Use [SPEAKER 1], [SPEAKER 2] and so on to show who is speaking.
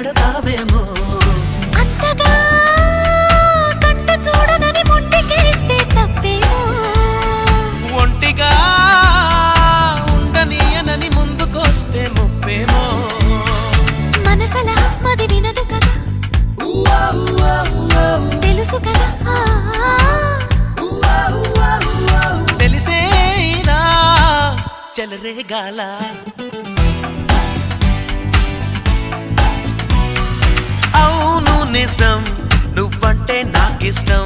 [SPEAKER 1] పెడతావేమో
[SPEAKER 2] అంతగా కంట చూడనని మొండికేస్తే తప్పేమో
[SPEAKER 1] ఒంటిగా ఉండనీయనని ముందుకొస్తే ముప్పేమో
[SPEAKER 2] మనసలా మది వినదు కదా తెలుసు కదా
[SPEAKER 1] తెలిసేనా చెలరేగాల అవును నిజం నువ్వంటే నాకిష్టం